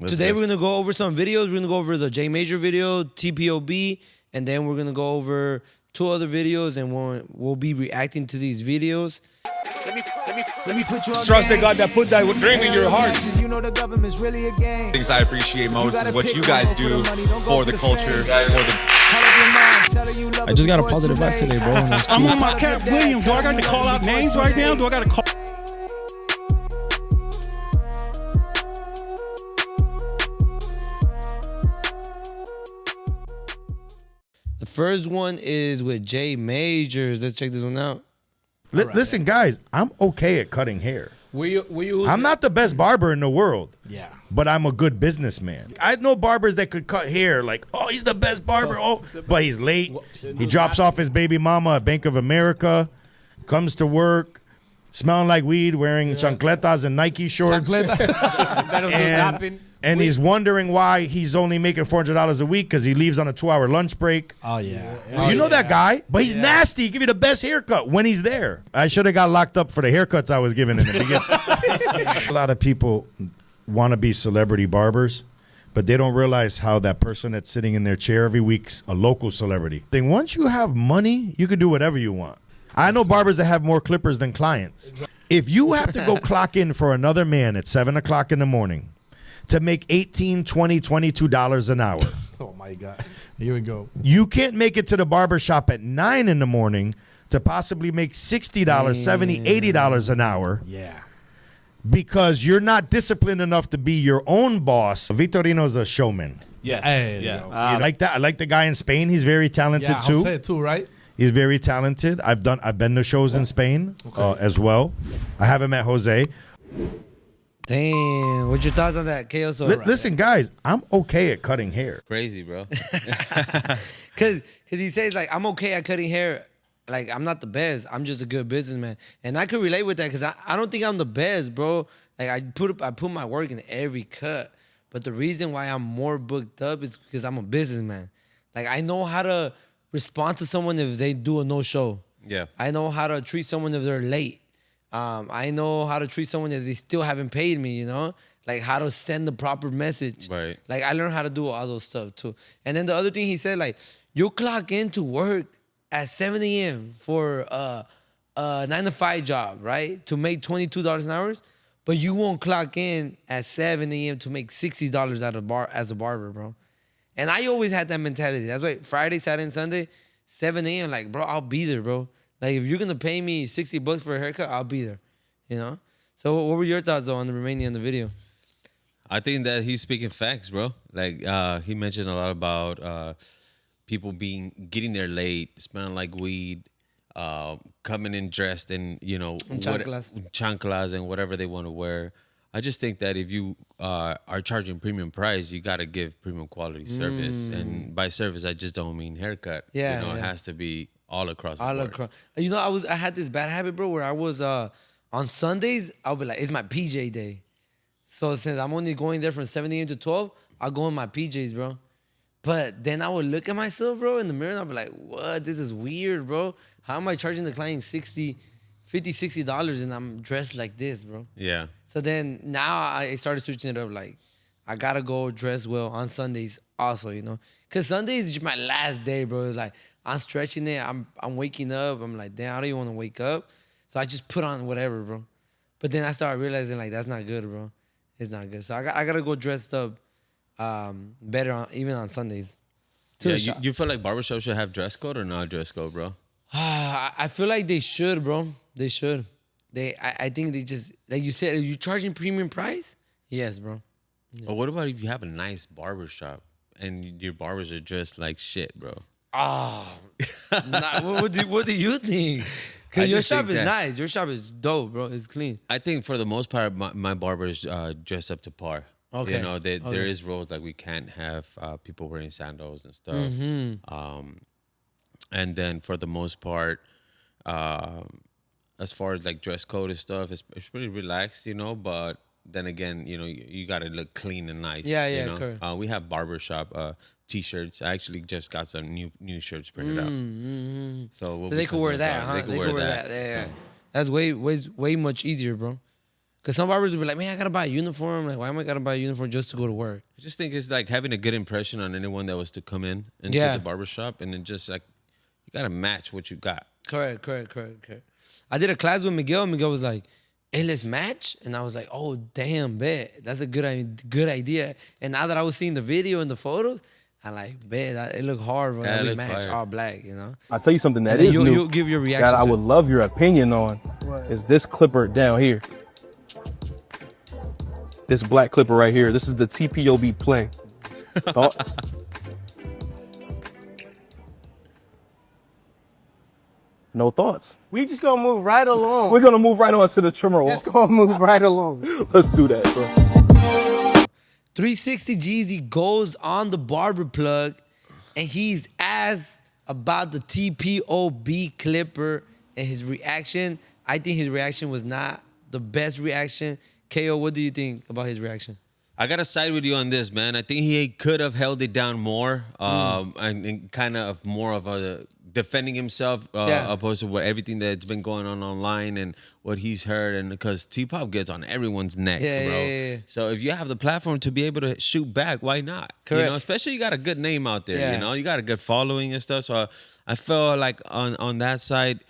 Today we're gonna go over some videos. We're gonna go over the J Major video, TPOB, and then we're gonna go over 2 other videos, and we'll be reacting to these videos. Let me put you on Trust the God that put that dream in your heart. You know the government's really a game. Things I appreciate most is what you guys do for the culture. I just got a positive vibe today, bro. I'm on my Cat Williams. Do I got to call out names right now? Do I got to call? The first one is with JAYMAJORS. Let's check this one out. Listen, guys, I'm okay at cutting hair. I'm I'm not the best barber in the world. Yeah. But I'm a good businessman. I know barbers that could cut hair like, oh, he's the best barber. Oh, but he's late. He drops off his baby mama at Bank of America, comes to work, smelling like weed, wearing chancletas and Nike shorts. And he's wondering why he's only making $400 a week because he leaves on a 2-hour lunch break. Oh, yeah. You know that guy, but he's nasty. He give you the best haircut when he's there. I should have got locked up for the haircuts I was giving in the beginning. A lot of people want to be celebrity barbers, but they don't realize how that person that's sitting in their chair every week's a local celebrity. Then once you have money, you can do whatever you want. I know barbers that have more clippers than clients. If you have to go clock in for another man at 7 o'clock in the morning to make $18, $20, $22 an hour. Oh, my God. Here we go. You can't make it to the barber shop at 9 in the morning to possibly make $60, $70, $80 an hour. Yeah. Because you're not disciplined enough to be your own boss. Vitorino's a showman. Yes. Hey, Yeah. I like that. I like the guy in Spain. He's very talented too. Jose too, right? He's very talented. I've been to shows in Spain as well. I haven't met Jose. Damn, what's your thoughts on that, KO? Listen, guys, I'm okay at cutting hair. Crazy, bro. Cause he says like I'm okay at cutting hair. Like I'm not the best. I'm just a good businessman, and I could relate with that because I don't think I'm the best, bro. Like I put my work in every cut, but the reason why I'm more booked up is because I'm a businessman. Like I know how to respond to someone if they do a no-show. Yeah. I know how to treat someone if they're late. I know how to treat someone if they still haven't paid me, you know? Like how to send the proper message. Right. Like I learned how to do all those stuff too. And then the other thing he said, like, you clock into work at 7 a.m. for a 9-to-5 job, right? To make $22 an hour, but you won't clock in at 7 a.m. to make $60 at a bar as a barber, bro. And I always had that mentality. That's why Friday, Saturday, and Sunday, 7 a.m., like, bro, I'll be there, bro. Like, if you're going to pay me $60 for a haircut, I'll be there, you know? So what were your thoughts, though, on the remaining of the video? I think that he's speaking facts, bro. Like, he mentioned a lot about people getting there late, smelling like weed, coming in dressed in, you know, chanclas and whatever they want to wear. I just think that if you are charging premium price, you got to give premium quality service. And by service, I just don't mean haircut. Yeah, you know, it has to be all across the board. You know, I had this bad habit, bro, where I was on Sundays, I'll be like, it's my PJ day. So since I'm only going there from 7 a.m. to 12, I'll go in my PJs, bro. But then I would look at myself, bro, in the mirror, and I'll be like, what? This is weird, bro. How am I charging the client $50, $60 and I'm dressed like this, bro? Yeah. So then now I started switching it up. Like, I got to go dress well on Sundays also, you know? Because Sundays is my last day, bro. It's like, I'm stretching it. I'm waking up. I'm like, damn, I don't even want to wake up. So I just put on whatever, bro. But then I started realizing, like, that's not good, bro. It's not good. So I got to go dressed up better even on Sundays. Yeah, you feel like barbershops should have dress code or not dress code, bro? I feel like they should, bro. They should. I think they just, like you said, are you charging premium price? Yes, bro. Yeah. Or what about if you have a nice barbershop and your barbers are dressed like shit, bro? Oh, what do you think? Because your shop is nice. Your shop is dope, bro. It's clean. I think for the most part, my barbers dress up to par. Okay. You know, there is rules like we can't have people wearing sandals and stuff. And then for the most part, as far as like dress code and stuff, it's pretty relaxed, you know. But then again, you know, you got to look clean and nice. Yeah, you know? correct. We have barbershop T-shirts. I actually just got some new shirts printed out. So they could wear that, huh? They could wear that. Yeah. That's way much easier, bro. Because some barbers will be like, man, I gotta buy a uniform. Like, why am I gotta buy a uniform just to go to work? I just think it's like having a good impression on anyone that was to come in into Yeah. the barbershop, and then just like you gotta match what you got. Correct. I did a class with Miguel. Miguel was like, hey, let's match. And I was like, oh, damn, bet. That's a good idea. And now that I was seeing the video and the photos, I like, bet, it looked hard when Yeah, it we looked matched fire. all black, you know? I'll tell you something that And then is new you'll give your reaction that I to would it. love your opinion on is this clipper down here. This black clipper right here. This is the TPOB play. Thoughts? No thoughts. We just gonna move right along. We're gonna move right on to the trimmer. just gonna move right along. Let's do that, bro. 360 Jeezy goes on the barber plug, and he's asked about the TPOB clipper and his reaction. I think his reaction was not the best reaction. KO, what do you think about his reaction? I gotta side with you on this, man. I think he could have held it down more, and kind of more of a defending himself, opposed to what everything that's been going on online and what he's heard, and because T-Pop gets on everyone's neck, bro. Yeah. So if you have the platform to be able to shoot back, why not? Correct. You know, especially you got a good name out there. Yeah. You know, you got a good following and stuff. So I felt like on that side,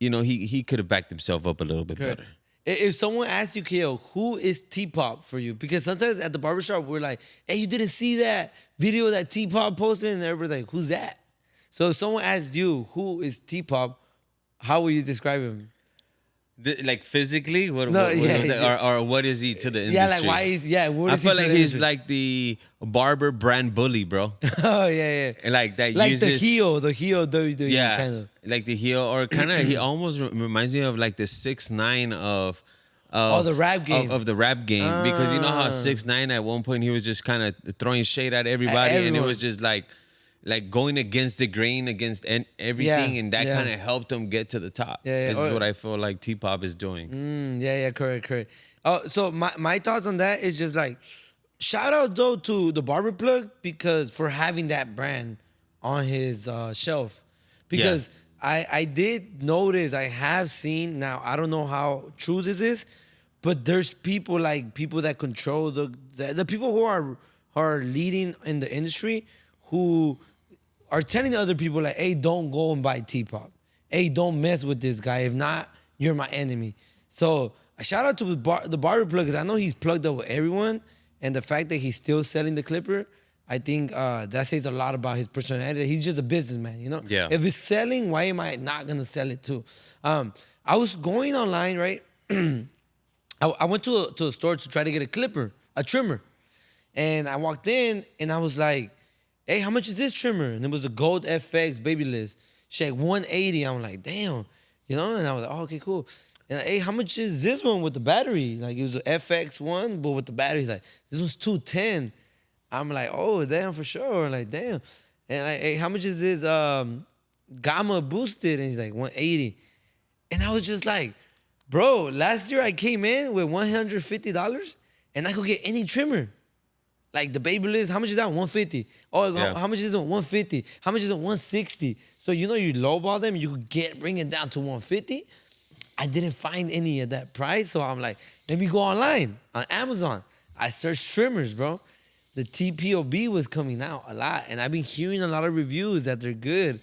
you know, he could have backed himself up a little bit better. If someone asks you, KO, who is T-Pop for you? Because sometimes at the barbershop, we're like, hey, you didn't see that video that T-Pop posted? And everybody's like, who's that? So if someone asks you, who is T-Pop, how will you describe him? Like physically, or what is he to the industry? Yeah, like why is what I is he feel to like the he's industry? like the barber brand bully, bro. Oh yeah. And like that Like uses the heel WWE kind of. like the heel, or kind of he almost reminds me of like the 6ix9ine of the rap game. of the rap game, because you know how 6ix9ine at one point he was just kind of throwing shade at everybody, and it everyone. was just like going against the grain, against everything, and that kind of helped him get to the top. This is what I feel like T-Pop is doing. Correct. Oh, so my thoughts on that is just like, shout out though to the Barber Plug because for having that brand on his shelf, because I did notice, I have seen, now I don't know how true this is, but there's people that control the people who are leading in the industry who are telling other people like, hey, don't go and buy T-Pop. Hey, don't mess with this guy. If not, you're my enemy. So a shout out to the Barber Plug, because I know he's plugged up with everyone, and the fact that he's still selling the clipper, I think that says a lot about his personality. He's just a businessman, you know? Yeah. If it's selling, why am I not gonna sell it too? I was going online, right? I went to a store to try to get a trimmer. And I walked in and I was like, hey, how much is this trimmer? And it was a Gold FX Babyliss. She like 180. I'm like, damn. You know? And I was like, oh, okay, cool. And like, hey, how much is this one with the battery? Like, it was an FX one, but with the battery. He's like, this one's 210. I'm like, oh, damn, for sure. Like, damn. And like, hey, how much is this Gamma boosted? And he's like, 180. And I was just like, bro, last year I came in with $150 and I could get any trimmer. Like the Babyliss, how much is that? 150. Oh, how much is it? 150. How much is it? 160. So you know you lowball them, you could bring it down to 150. I didn't find any at that price, so I'm like, let me go online on Amazon. I searched trimmers, bro. The TPOB was coming out a lot, and I've been hearing a lot of reviews that they're good.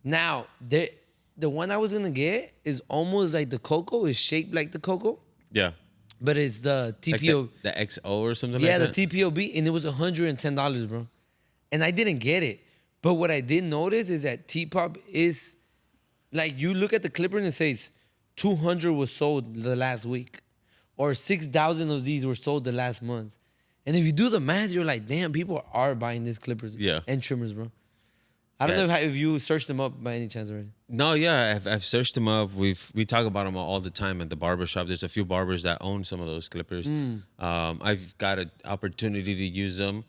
Now, the one I was gonna get is almost like the Coco. It's shaped like the Coco, Yeah. but it's the TPO. Like the XO or something Yeah, like that? the TPOB, and it was $110, bro. And I didn't get it. But what I did notice is that T-Pop is, like, you look at the clipper and it says 200 was sold the last week, or 6,000 of these were sold the last month. And if you do the math, you're like, damn, people are buying these clippers and trimmers, bro. I don't know if you searched them up by any chance already. No, yeah, I've searched them up. We talk about them all the time at the barbershop. There's a few barbers that own some of those clippers. I've got an opportunity to use them,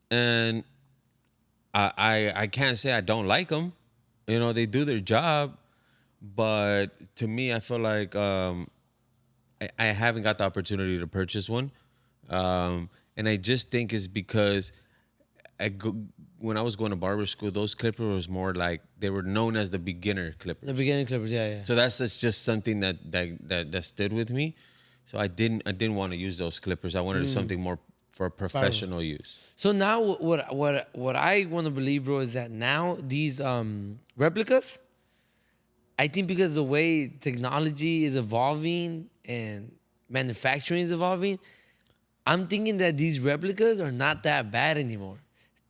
and I can't say I don't like them. You know, they do their job, but to me, I feel like I haven't got the opportunity to purchase one, and I just think it's because when I was going to barber school, those clippers was more like, they were known as the beginner clippers. The beginning clippers, yeah. So that's just something that stood with me. So I didn't want to use those clippers. I wanted something more for professional use. So now what I want to believe, bro, is that now these replicas, I think because the way technology is evolving and manufacturing is evolving, I'm thinking that these replicas are not that bad anymore.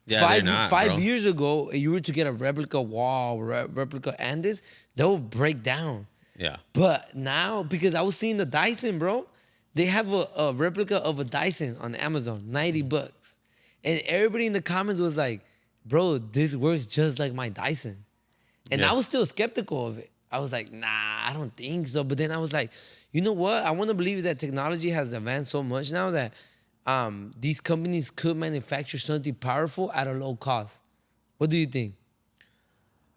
Yeah, they're not, five bro. years ago, you were to get a replica wall, replica aNDs, they will break down. Yeah. But now, because I was seeing the Dyson, bro, they have a replica of a Dyson on Amazon, $90. And everybody in the comments was like, bro, this works just like my Dyson. And Yeah. I was still skeptical of it. I was like, nah, I don't think so. But then I was like, you know what? I want to believe that technology has advanced so much now that these companies could manufacture something powerful at a low cost. What do you think?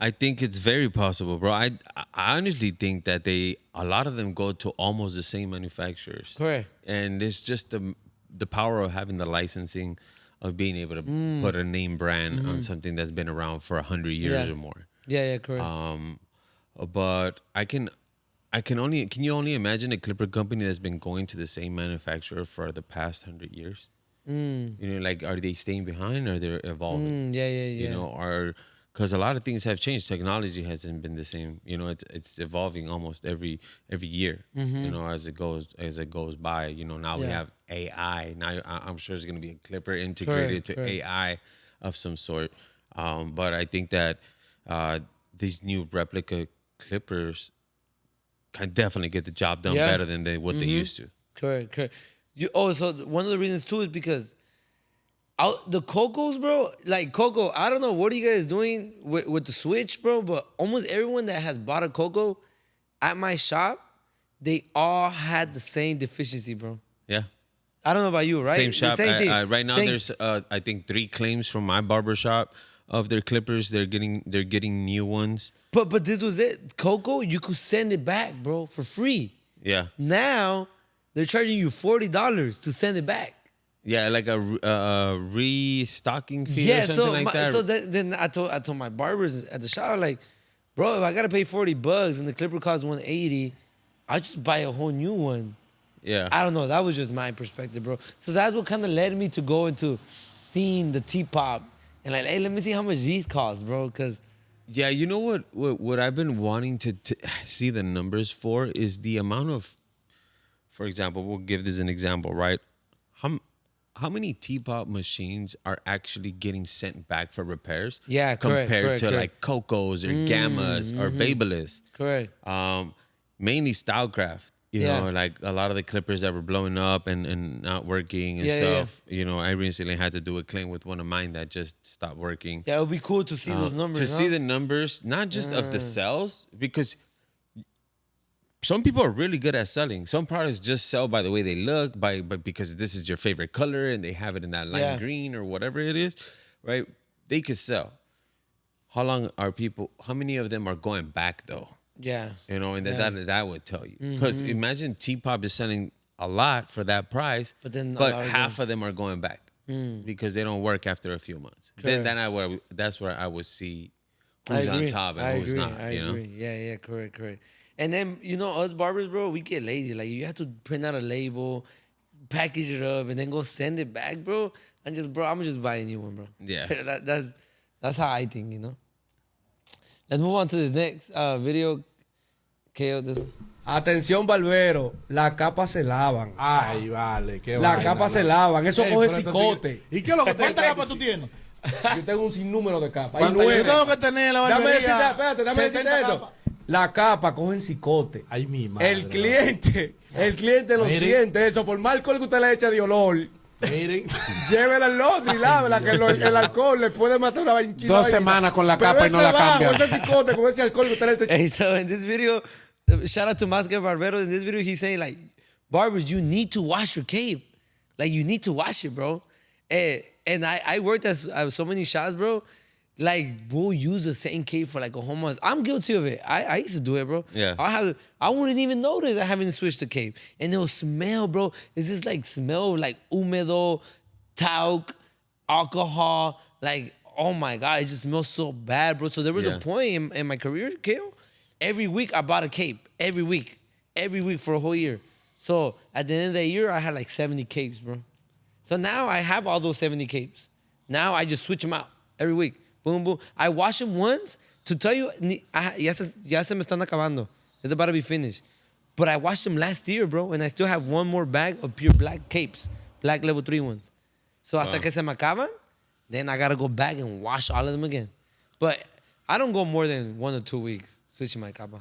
I think it's very possible, bro. I honestly think that a lot of them go to almost the same manufacturers. Correct. And it's just the power of having the licensing, of being able to put a name brand on something that's been around for 100 years or more. Yeah, correct. But can you only imagine a clipper company that's been going to the same manufacturer for the past 100 years? You know, like, are they staying behind or they're evolving? Yeah. You know, because a lot of things have changed. Technology hasn't been the same. You know, it's evolving almost every year. You know, as it goes by. You know, now we have AI. Now I'm sure there's going to be a clipper integrated to AI of some sort. But I think that these new replica clippers can definitely get the job done better than what they used to. Correct. So one of the reasons too is because the Cocos, bro, like Coco, I don't know what are you guys doing with the Switch, bro, but almost everyone that has bought a Coco at my shop, they all had the same deficiency, bro. Yeah. I don't know about you, right? Same shop. Same thing. Right now, there's I think 3 claims from my barber shop of their clippers. They're getting new ones. But this was it. Coco, you could send it back, bro, for free. Yeah. Now they're charging you $40 to send it back. Yeah, like a restocking fee or something like that. So then I told my barbers at the shop, like, bro, if I gotta pay $40 and the clipper costs $180, I'll just buy a whole new one. Yeah. I don't know. That was just my perspective, bro. So that's what kind of led me to go into seeing the TPOB and like, hey, let me see how much these cost, bro. Cause yeah, you know what I've been wanting to see the numbers for is the amount of, for example, we'll give this an example, right? How many TPOB machines are actually getting sent back for repairs? Yeah, compared to correct. like Cocos or Gammas or Babyliss. Correct. Mainly Stylecraft. You know, like a lot of the clippers that were blowing up and not working and stuff. You know, I recently had to do a claim with one of mine that just stopped working. Yeah, it would be cool to see those numbers. See the numbers, not just of the sales, because some people are really good at selling. Some products just sell by the way they look, because this is your favorite color and they have it in that lime green or whatever it is, right? They could sell. How many of them are going back though? Yeah. You know, and that would tell you. Because imagine T-Pop is selling a lot for that price, but half of them are going back because they don't work after a few months. Then that's where I would see who's on top and who's not. I agree. Yeah, correct. And then, you know, us barbers, bro, we get lazy. Like, you have to print out a label, package it up, and then go send it back, bro. And just, bro, I'm just buying a new one, bro. Yeah. That's how I think, you know. Let's move on to this next video. KO, this one. Atención, barbero, las capas se lavan. Ay, vale, qué Las capas se lavan, eso coge cicote. ¿Y qué es lo que cuántas capas tú tienes? Yo tengo un sinnúmero de capas. Hay Yo 9. tengo que tener la barbería. Espérate, dame decirte esto. Las capas cogen cicote. Ay, mi madre. El cliente lo siente eso. Por mal alcohol que usted le echa de olor. Miren. Llévela al otro y lávela, que el alcohol le puede matar una vainchita. 2 semanas con la capa y no la cambia. Con ese cicote, con ese alcohol que usted le echa. Hey, so in this video, shout out to Masca Barbero. In this video, he's saying, like, barbers, you need to wash your cape. Like, you need to wash it, bro. And I worked at so many shops, bro. Like, we'll use the same cape for like a whole month. I'm guilty of it. I used to do it, bro. Yeah. I wouldn't even notice I haven't switched the cape. And it'll smell, bro. It's this like smell like húmedo, talc, alcohol. Like, oh my God, it just smells so bad, bro. So there was a point in my career, Kale, every week I bought a cape. Every week for a whole year. So at the end of the year, I had like 70 capes, bro. So now I have all those 70 capes. Now I just switch them out every week. Boom, boom. I wash them once to tell you, ya se me están acabando. It's about to be finished. But I washed them last year, bro, and I still have one more bag of pure black capes, black level 3 ones. So hasta que se me acaban, then I gotta go back and wash all of them again. But I don't go more than 1 or 2 weeks switching my capa.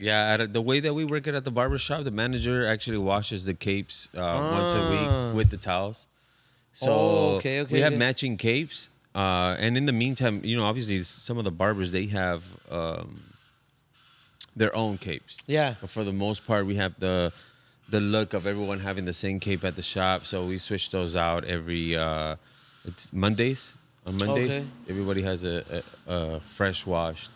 Yeah, the way that we work it at the barber shop, the manager actually washes the capes once a week with the towels. So we have matching capes. And in the meantime, you know, obviously some of the barbers, they have their own capes. Yeah. But for the most part, we have the look of everyone having the same cape at the shop. So we switch those out every it's Mondays. On Mondays, everybody has a fresh washed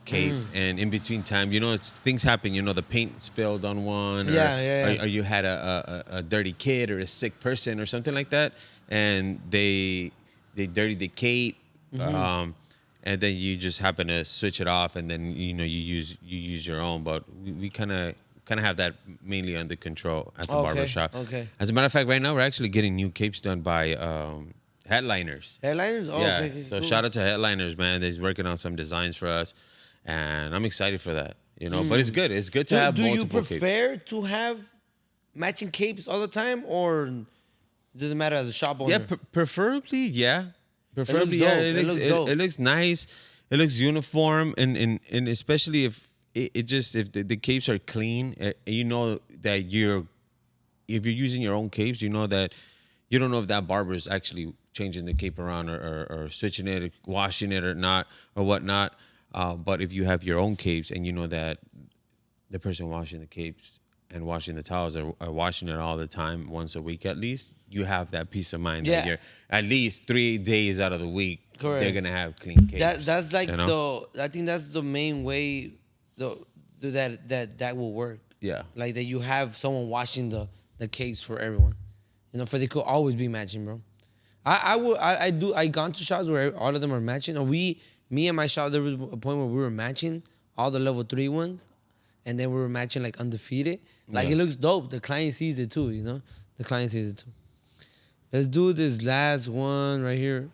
cape, and in between time, you know, it's things happen. You know, the paint spilled on one, or you had a dirty kid or a sick person or something like that, and they dirtied the cape, and then you just happen to switch it off, and then you know you use your own. But we kind of have that mainly under control at the barber shop. Okay. As a matter of fact, right now we're actually getting new capes done by Headliners. Headliners? Oh, yeah. okay. So Cool. shout out to Headliners, man. They're working on some designs for us, and I'm excited for that. You know, but it's good. It's good to have multiple capes. Do you prefer to have matching capes all the time, or does it matter as a shop owner? Yeah, preferably, yeah. Preferably, dope. yeah. It looks It looks nice. It looks uniform, and especially if if the capes are clean, you know that if you're using your own capes, you know that you don't know if that barber is actually changing the cape around or switching it, or washing it or not, or whatnot. But if you have your own capes and you know that the person washing the capes and washing the towels are washing it all the time, once a week at least, you have that peace of mind that you're at least 3 days out of the week, they're gonna have clean capes. That's like you know? I think that's the main way that will work. Yeah. Like that you have someone washing the capes for everyone. You know, for they could always be matching, bro. I gone to shops where all of them are matching. Or me and my shop, there was a point where we were matching all the level 3 ones, and then we were matching like undefeated. Like it looks dope. The client sees it too, you know? The client sees it too. Let's do this last one right here.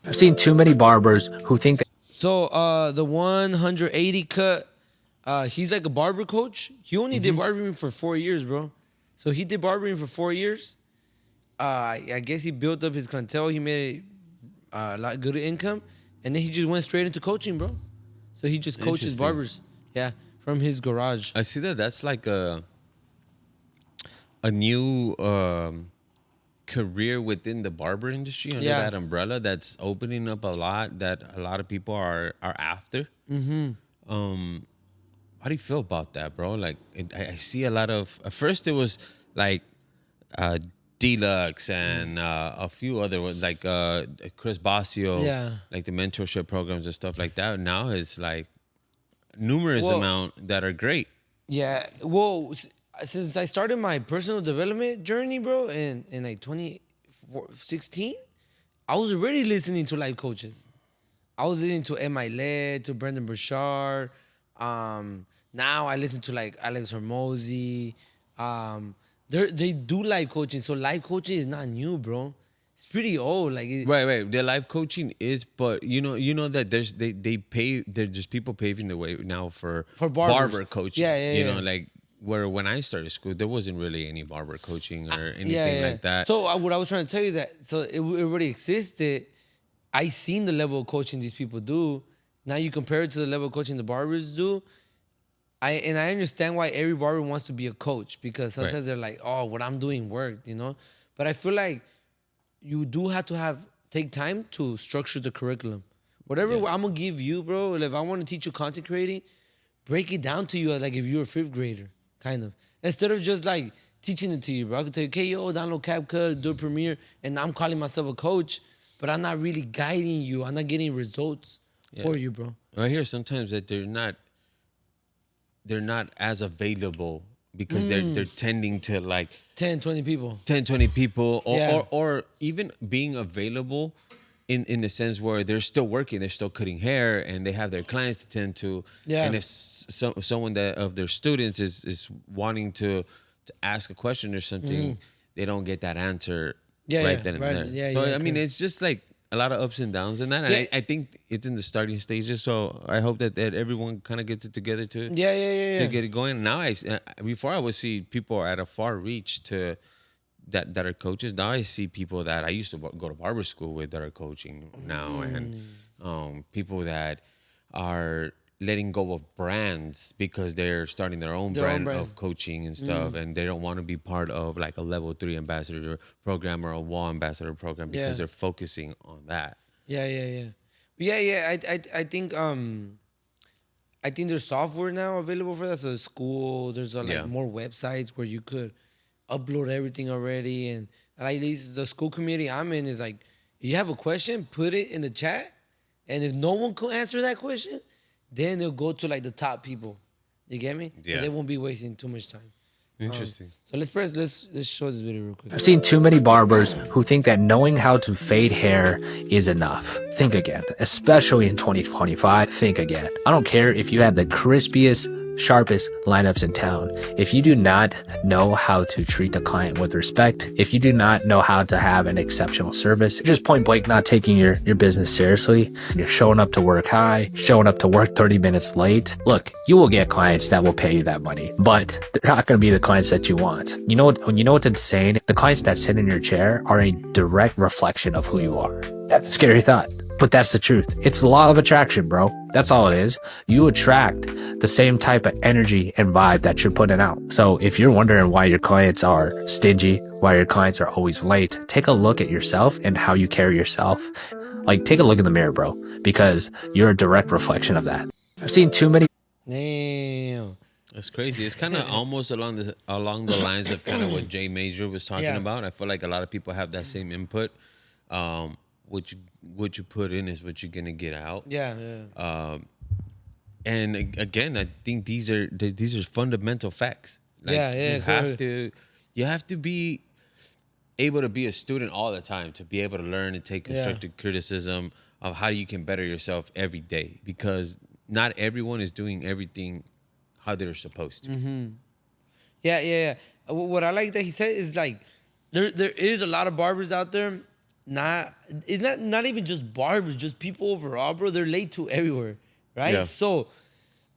I've seen too many barbers who think that. So the 180 cut, he's like a barber coach. He only did barbering for 4 years, bro. So he did barbering for 4 years. I guess he built up his clientele. He made a lot good income, and then he just went straight into coaching, bro. So he just coaches barbers, from his garage. I see that that's like a new career within the barber industry under that umbrella that's opening up a lot, that a lot of people are after. How do you feel about that, bro? Like I see a lot of, at first it was like Deluxe and a few other ones, like Chris Basio, like the mentorship programs and stuff like that. Now it's like numerous amount that are great. Yeah, well, since I started my personal development journey, bro, in like 2016, I was already listening to life coaches. I was listening to M.I. Led, to Brendan Burchard. Now I listen to like Alex Hormozy. They do life coaching, so life coaching is not new, bro. It's pretty old. Like right. The life coaching is, but you know that there's there's people paving the way now for barber coaching. You know, like where when I started school, there wasn't really any barber coaching or anything like that. So what I was trying to tell you so it already existed. I seen the level of coaching these people do. Now you compare it to the level of coaching the barbers do. I understand why every barber wants to be a coach, because sometimes they're like, oh, what I'm doing worked, you know? But I feel like you do have to take time to structure the curriculum. Whatever I'm going to give you, bro, if I want to teach you content creating, break it down to you like if you're a 5th grader, kind of. Instead of just like teaching it to you, bro. I could tell you, okay, download CapCut, do Premiere, and I'm calling myself a coach, but I'm not really guiding you. I'm not getting results for you, bro. Right here, sometimes that they're not as available because they're tending to like 10, 20 people. 10, 20 people, or even being available in the sense where they're still working, they're still cutting hair, and they have their clients to tend to. And if someone of their students is wanting to to ask a question or something, they don't get that answer Yeah, right yeah, then and right. there. Yeah, so yeah, I mean, correct. it's just like a lot of ups and downs in that. And Yeah. I think it's in the starting stages. So I hope that everyone kind of gets it together to Yeah. get it going. Now before I would see people at a far reach to that are coaches. Now I see people that I used to go to barber school with that are coaching now, and people that are letting go of brands because they're starting their own brand of coaching and stuff, and they don't want to be part of like a level 3 ambassador program or a wall ambassador program because they're focusing on that. Yeah. I think there's software now available for that. So the school, there's like more websites where you could upload everything already, and like these, the school community I'm in is like, you have a question, put it in the chat, and if no one can answer that question, then they'll go to like the top people. You get me? Yeah. So they won't be wasting too much time. Interesting. So let's show this video real quick. I've seen too many barbers who think that knowing how to fade hair is enough. Think again. Especially in 2025, think again. I don't care if you have the crispiest, sharpest lineups in town. If you do not know how to treat the client with respect, if you do not know how to have an exceptional service, just point blank not taking your business seriously, you're showing up to work high, showing up to work 30 minutes late. Look, you will get clients that will pay you that money, but they're not going to be the clients that you want. You know what's insane? The clients that sit in your chair are a direct reflection of who you are. That's a scary thought. But that's the truth. It's the law of attraction, bro. That's all it is. You attract the same type of energy and vibe that you're putting out. So if you're wondering why your clients are stingy, why your clients are always late, take a look at yourself and how you carry yourself. Like, take a look in the mirror, bro, because you're a direct reflection of that. I've seen too many. Damn. That's crazy. It's kind of almost along the lines of kind of what JAYMAJORS was talking about. I feel like a lot of people have that same input. What you put in is what you're gonna get out. And again, I think these are fundamental facts. Like, you have to be able to be a student all the time to be able to learn and take constructive criticism of how you can better yourself every day, because not everyone is doing everything how they're supposed to. Yeah. What I like that he said is like, there is a lot of barbers out there. It's not even just barbers, just people overall, bro. They're late to everywhere, right? Yeah. So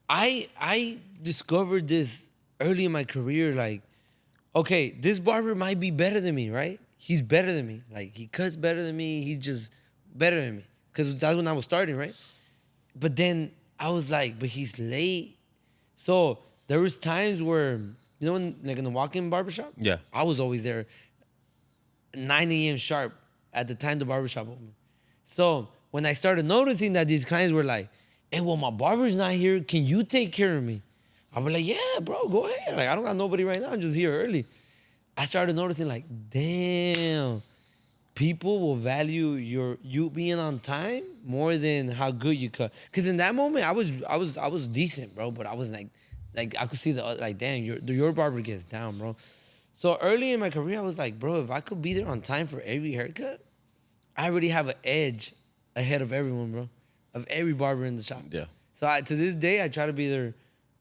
I discovered this early in my career, like, okay, this barber might be better than me, right? He's better than me. Like, he cuts better than me. He's just better than me. Because that's when I was starting, right? But then I was like, but he's late. So there was times where, you know, like in the walk-in barbershop? Yeah. I was always there 9 a.m. sharp at the time the barbershop opened. So when I started noticing that these clients were like, hey, well, my barber's not here. Can you take care of me? I was like, yeah, bro, go ahead. Like, I don't got nobody right now. I'm just here early. I started noticing, like, damn, people will value you being on time more than how good you cut. Because in that moment, I was decent, bro, but I was like I could see like, damn, your barber gets down, bro. So early in my career, I was like, bro, if I could be there on time for every haircut, I already have an edge ahead of everyone, bro, of every barber in the shop. Yeah. So to this day, I try to be there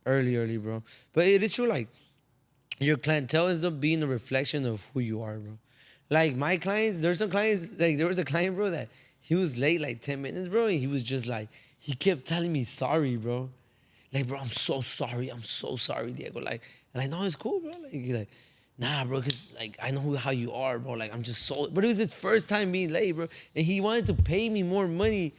early, bro. But it is true, like, your clientele ends up being a reflection of who you are, bro. Like, my clients, there's some clients, like, there was a client, bro, that he was late like 10 minutes, bro, and he was just like, he kept telling me sorry, bro. Like, bro, I'm so sorry, Diego. Like, and I know it's cool, bro. Like, he's like, nah, bro, because, like, I know how you are, bro. Like, I'm just so... But it was his first time being late, bro. And he wanted to pay me more money.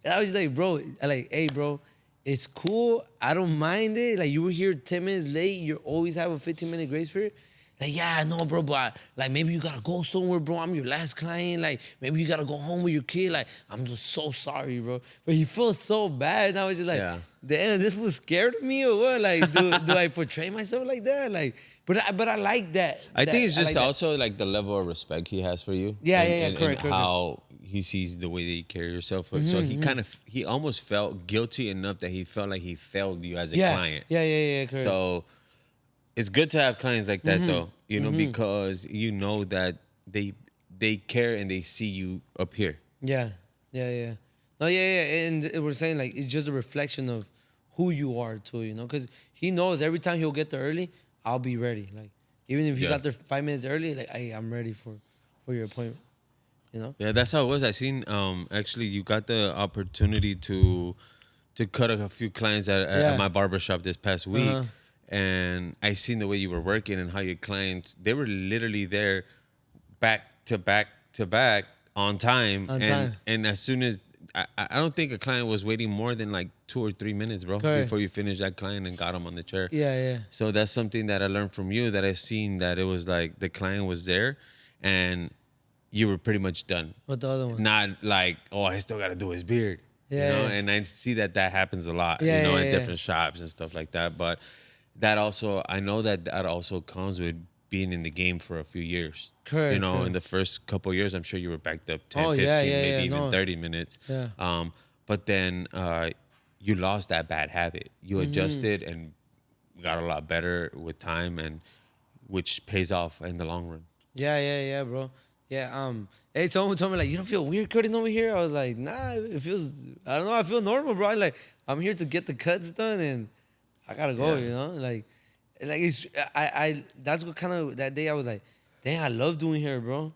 And I was like, bro, hey, bro, it's cool. I don't mind it. Like, you were here 10 minutes late. You always have a 15-minute grace period. Like, yeah, I know, bro, but, like, maybe you got to go somewhere, bro. I'm your last client. Like, maybe you got to go home with your kid. Like, I'm just so sorry, bro. But he feels so bad. And I was just like, damn, this was scared of me or what? Like, do I portray myself like that? Like... But I like that. I think it's just also like the level of respect he has for you. Yeah, correct. How he sees the way that you carry yourself. So he almost felt guilty enough that he felt like he failed you as a client. Yeah, correct. So it's good to have clients like that though, you know, because you know that they care and they see you up here. Yeah. No, yeah. And we're saying, like, it's just a reflection of who you are too, you know, because he knows every time he'll get there early, I'll be ready. Like, Even if you Yeah. got there 5 minutes early, like, hey, I'm ready for your appointment. You know? Yeah, that's how it was. I seen actually you got the opportunity to cut a few clients Yeah. at my barbershop this past week. Uh-huh. And I seen the way you were working and how your clients, they were literally there back to back to back on time. On and time. and as soon as I don't think a client was waiting more than like 2 or 3 minutes, bro, Correct. before you finished that client and got him on the chair. Yeah, yeah. So that's something that I learned from you, that I seen that it was like the client was there and you were pretty much done. What the other one? Not like, oh, I still got to do his beard. Yeah, You know, yeah. and I see that happens a lot, Yeah, you know, yeah, at yeah. different shops and stuff like that. But that also, I know that also comes with being in the game for a few years. Correct, You know, correct. in the first couple of years, I'm sure you were backed up 10, Oh, 15, yeah, maybe yeah, even no. 30 minutes. Yeah. But then you lost that bad habit. You Mm-hmm. adjusted and got a lot better with time, and which pays off in the long run. Yeah, bro. Yeah, hey, someone told me, like, you don't feel weird cutting over here? I was like, nah, it feels, I don't know, I feel normal, bro. I'm here to get the cuts done and I gotta go, Yeah. you know? Like it's, that's what kind of, that day I was like, dang, I love doing hair, bro.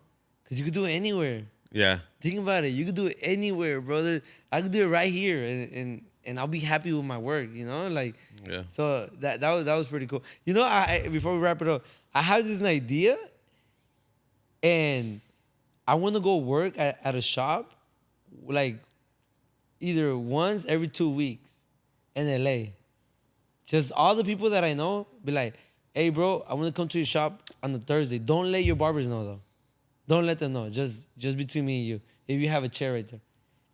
Cause you could do it anywhere. Yeah. Think about it. You could do it anywhere, brother. I could do it right here and I'll be happy with my work, you know? Like, Yeah. so that was pretty cool. You know, I before we wrap it up, I have this idea and I want to go work at a shop like either once every 2 weeks in LA. Just all the people that I know be like, hey, bro, I want to come to your shop on a Thursday. Don't let your barbers know, though. Don't let them know. Just between me and you. If you have a chair right there.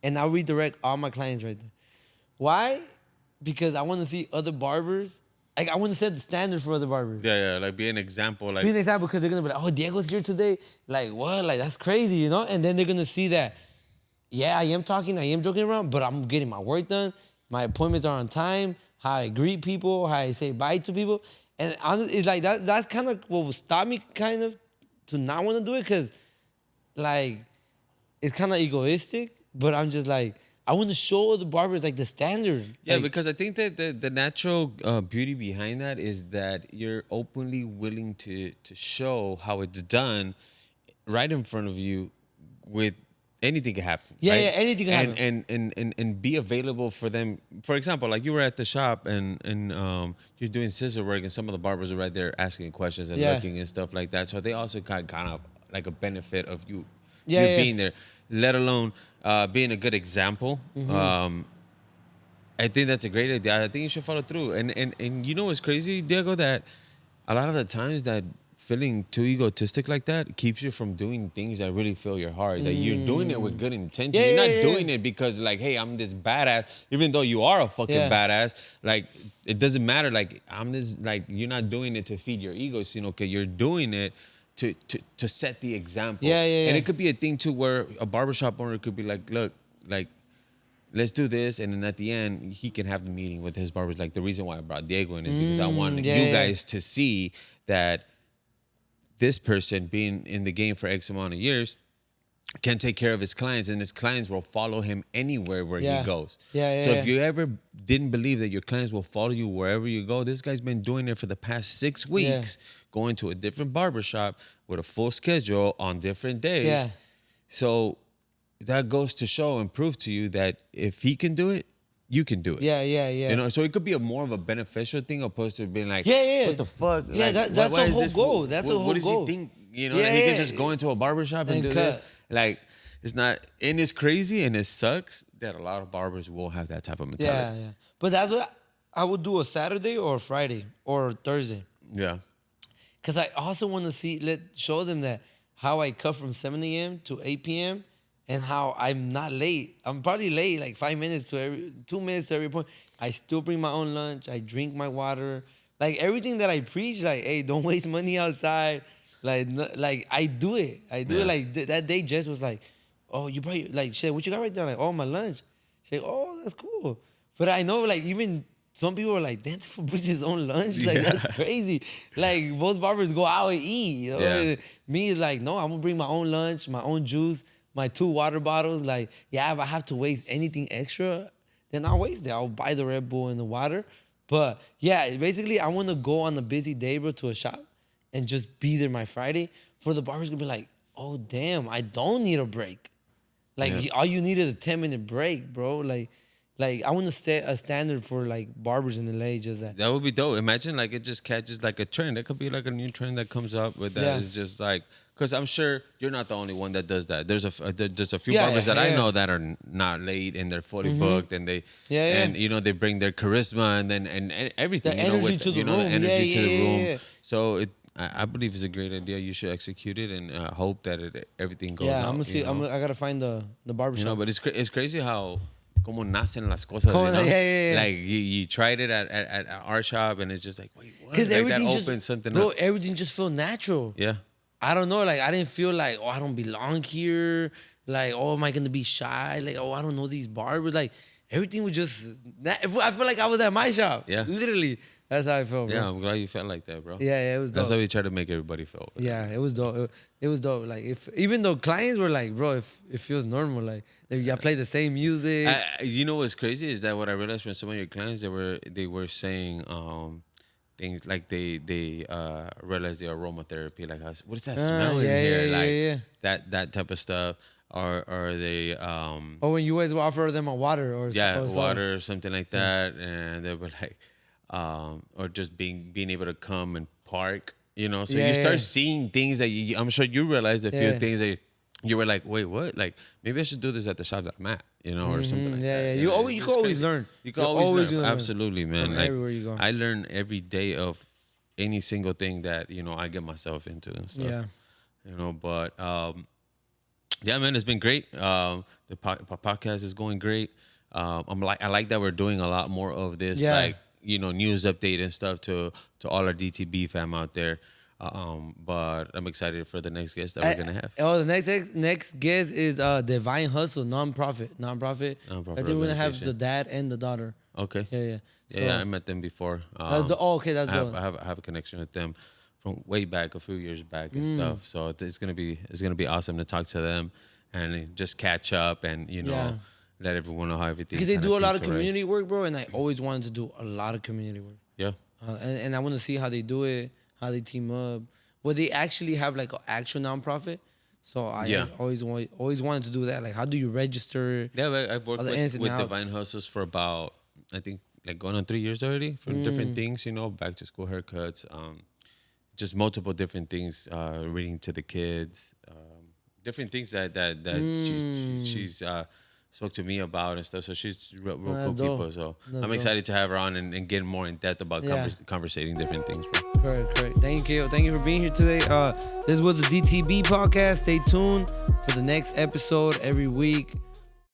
And I'll redirect all my clients right there. Why? Because I want to see other barbers. Like, I want to set the standard for other barbers. Yeah, like be an example. Like, Be an example, because they're going to be like, oh, Diego's here today. Like, what? Like, that's crazy, you know? And then they're going to see that, yeah, I am talking, I am joking around, but I'm getting my work done. My appointments are on time. How I greet people, how I say bye to people. And honestly, it's like that's kind of what will stop me kind of to not want to do it, because, like, it's kind of egoistic, but I'm just like, I want to show the barbers, like, the standard. yeah, Like, because I think that the natural beauty behind that is that you're openly willing to show how it's done right in front of you. With anything can happen. Yeah, right? yeah, anything can happen. And be available for them. For example, like you were at the shop and you're doing scissor work, and some of the barbers are right there asking questions and Yeah. looking and stuff like that. So they also got kind of like a benefit of you Yeah, yeah. being there, let alone being a good example. Mm-hmm. I think that's a great idea. I think you should follow through. And you know what's crazy, Diego, that a lot of the times that feeling too egotistic like that keeps you from doing things that really fill your heart. That you're doing it with good intention. Yeah, you're not yeah, yeah. doing it because like, hey, I'm this badass. Even though you are a fucking Yeah. badass, like it doesn't matter. Like I'm this. Like you're not doing it to feed your egos. You know, okay, you're doing it to set the example. Yeah, yeah, And yeah. it could be a thing too where a barbershop owner could be like, look, like, let's do this, and then at the end he can have the meeting with his barbers. Like the reason why I brought Diego in is because I want yeah, you yeah. guys to see that this person being in the game for X amount of years can take care of his clients, and his clients will follow him anywhere where Yeah. he goes. Yeah, So yeah, if you ever didn't believe that your clients will follow you wherever you go, this guy's been doing it for the past 6 weeks, going to a different barbershop with a full schedule on different days. Yeah. So that goes to show and prove to you that if he can do it, you can do it. Yeah. You know, so it could be more of a beneficial thing opposed to being like, Yeah. what the fuck? Yeah, Like, that's why the is whole this- goal. That's the what whole does goal. he think? You know, Yeah, that he can yeah. just go into a barbershop and And do cut. that. Like, it's not, and it's crazy and it sucks that a lot of barbers will have that type of mentality. Yeah. But that's what I would do, a Saturday or a Friday or Thursday. Yeah. Because I also want to show them that how I cut from 7 a.m. to 8 p.m. and how I'm not late. I'm probably late like 2 minutes to every point. I still bring my own lunch. I drink my water. Like everything that I preach, like, hey, don't waste money outside. Like I do it. I do it. Like that day, Jess was like, oh, you brought like, shit, what you got right there? Like, oh, my lunch. She's like, oh, that's cool. But I know, like, even some people are like, damn, this fool brings his own lunch. Like, that's crazy. Like, most barbers go out and eat. You know? Yeah. Me is like, no, I'm gonna bring my own lunch, my own juice, my 2 water bottles. Like, yeah, if I have to waste anything extra, then I'll waste it. I'll buy the Red Bull and the water. But yeah, basically, I want to go on a busy day, bro, to a shop and just be there my Friday, for the barber's gonna be like, oh damn, I don't need a break. Like all you need is a 10-minute break, bro. Like I want to set a standard for like barbers in LA. Just that. That would be dope. Imagine like it just catches like a trend. That could be like a new trend that comes up with that. It's just like, because I'm sure you're not the only one that does that. There's a few barbers that I know that are not late and they're fully booked, and they and you know they bring their charisma and everything. The you know, energy with to the the room. energy to the room. Yeah. So I believe it's a great idea. You should execute it and hope that everything goes out. I'm gonna see. I gotta find the barbershop. You know, but it's crazy how como nacen las cosas. You know? Like you tried it at our shop and it's just like, wait, what? Because like everything that just opened something bro, up. everything just felt natural. Yeah. I don't know. Like I didn't feel like, oh, I don't belong here. Like, oh, am I gonna be shy? Like, oh, I don't know these barbers. Like everything was just. I feel like I was at my shop. Yeah. Literally. That's how I felt, bro. Yeah, I'm glad you felt like that, bro. Yeah, it was dope. That's how we try to make everybody feel. Yeah, it was dope. It was dope. Like even though clients were like, bro, if it feels normal, like I play the same music. You know what's crazy is that what I realized from some of your clients, they were saying things like they realized the aromatherapy, like what is that smell in here, that type of stuff, or they or when you always offer them a water or water or something like that, and they were like. Or just being able to come and park, you know. So you start seeing things that I'm sure you realized a few things that you were like, wait, what? Like maybe I should do this at the shop that I'm at, you know, or something like that. Yeah, You can always learn. You can always learn. learn. Absolutely, man. From like everywhere you go. I learn every day of any single thing that I get myself into and stuff. Yeah. You know, but yeah, man, it's been great. The podcast is going great. I like that we're doing a lot more of this. Yeah. Like. News update and stuff to all our DTB fam out there. But I'm excited for the next guest that we're gonna have. Oh, the next guest is Divine Hustle, nonprofit. I think we're gonna have the dad and the daughter. Okay. Yeah. So, I met them before. That's I have a connection with them from way back, a few years back and stuff. So it's gonna be awesome to talk to them and just catch up and let everyone know how everything. Because they do a lot of community work, bro, and I always wanted to do a lot of community work. Yeah. And I want to see how they do it, how they team up. Well, they actually have like an actual nonprofit. So I always wanted to do that. Like, how do you register? Yeah, I've worked with Divine Hustles for about, I think, like going on 3 years already for different things, back to school haircuts, just multiple different things, reading to the kids, different things that she's spoke to me about and stuff. So she's real cool people. So I'm excited to have her on and get more in depth about conversating different things, bro. Correct. Thank you for being here today. This was the DTB podcast. Stay tuned for the next episode every week.